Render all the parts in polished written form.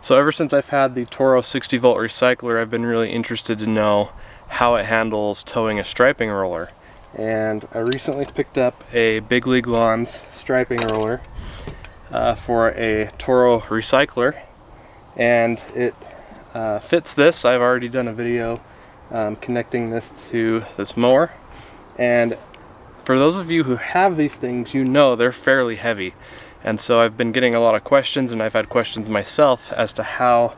So ever since I've had the Toro 60V recycler, I've been really interested to know how it handles towing a striping roller. And I recently picked up a Big League Lawns striping roller for a Toro recycler, and it fits this. I've already done a video connecting this to this mower, and for those of you who have these things, you know they're fairly heavy. And so I've been getting a lot of questions, and I've had questions myself as to how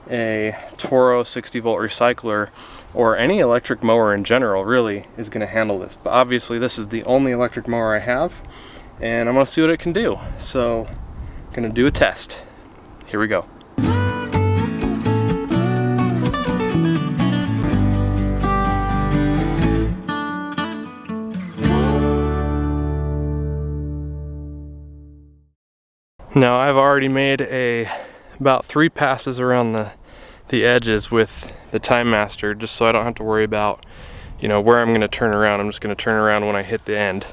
a Toro 60V recycler, or any electric mower in general really, is going to handle this. But obviously this is the only electric mower I have, and I'm going to see what it can do. So I'm going to do a test. Here we go. Now I've already made about 3 passes around the edges with the Time Master, just so I don't have to worry about, where I'm going to turn around. I'm just going to turn around when I hit the end.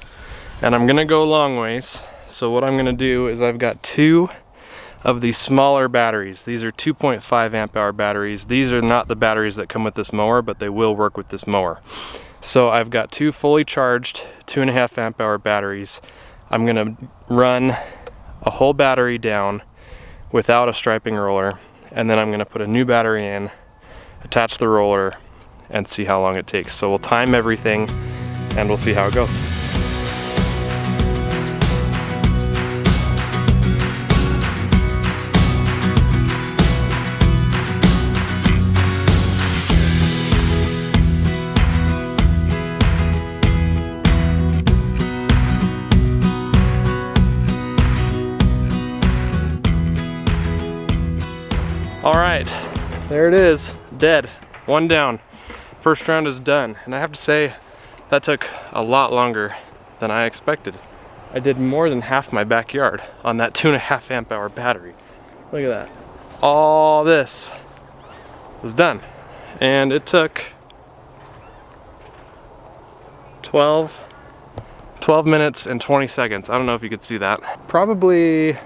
And I'm going to go long ways. So what I'm going to do is I've got 2 of these smaller batteries. These are 2.5 amp hour batteries. These are not the batteries that come with this mower, but they will work with this mower. So I've got 2 fully charged 2.5 amp hour batteries. I'm going to run a whole battery down without a striping roller, and then I'm going to put a new battery in, attach the roller, and see how long it takes. So we'll time everything and we'll see how it goes. Alright, there it is, dead. 1 down. First round is done, and I have to say that took a lot longer than I expected. I did more than half my backyard on that 2.5 amp hour battery. Look at that. All this was done, and it took 12 minutes and 20 seconds. I don't know if you could see that. Probably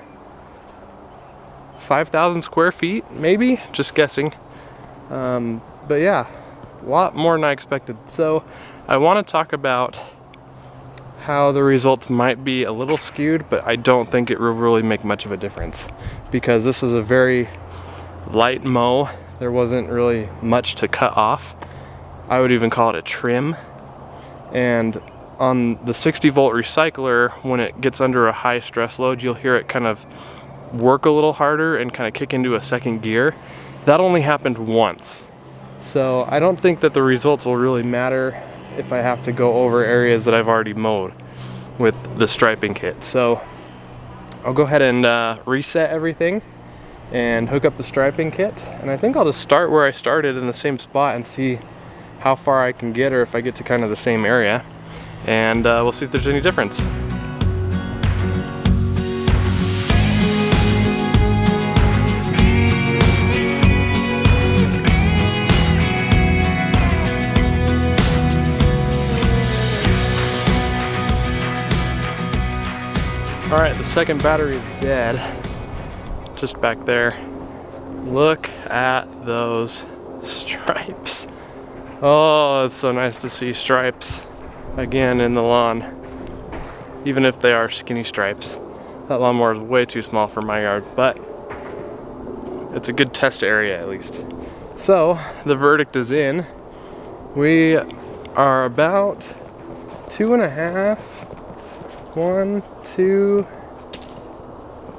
5,000 square feet, maybe, just guessing. But yeah, a lot more than I expected. So I want to talk about how the results might be a little skewed, but I don't think it will really make much of a difference, because this is a very light mow. There wasn't really much to cut off. I would even call it a trim. And on the 60V recycler, when it gets under a high stress load, you'll hear it kind of work a little harder and kind of kick into a second gear. That only happened once. So I don't think that the results will really matter if I have to go over areas that I've already mowed with the striping kit. So I'll go ahead and reset everything and hook up the striping kit. And I think I'll just start where I started in the same spot and see how far I can get, or if I get to kind of the same area. And we'll see if there's any difference. Alright, the second battery is dead, just back there. Look at those stripes. Oh, it's so nice to see stripes again in the lawn, even if they are skinny stripes. That lawnmower is way too small for my yard, but it's a good test area at least. So, the verdict is in. We are about 2.5, 1, 2,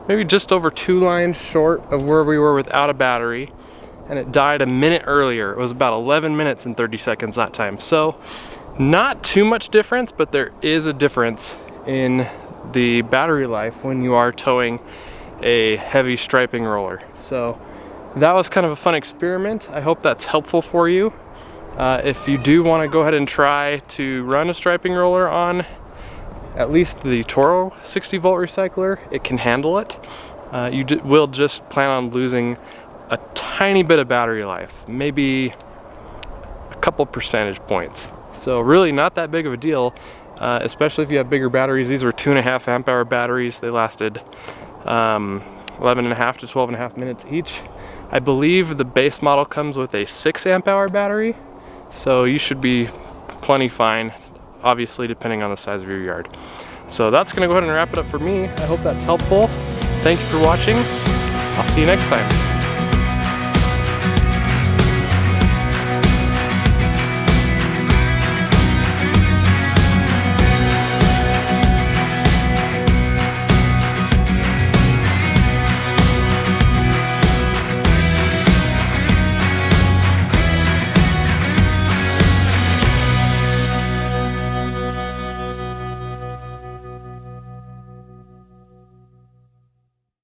maybe just over 2 lines short of where we were without a battery, and it died a minute earlier. It was about 11 minutes and 30 seconds that time. So not too much difference, but there is a difference in the battery life when you are towing a heavy striping roller. So that was kind of a fun experiment. I hope that's helpful for you. If you do want to go ahead and try to run a striping roller on at least the Toro 60V recycler, it can handle it. You will just plan on losing a tiny bit of battery life, maybe a couple percentage points. So really not that big of a deal, especially if you have bigger batteries. These were 2.5 amp hour batteries. They lasted 11.5 to 12.5 minutes each. I believe the base model comes with a 6 amp hour battery, so you should be plenty fine, obviously depending on the size of your yard. So that's gonna go ahead and wrap it up for me. I hope that's helpful. Thank you for watching. I'll see you next time.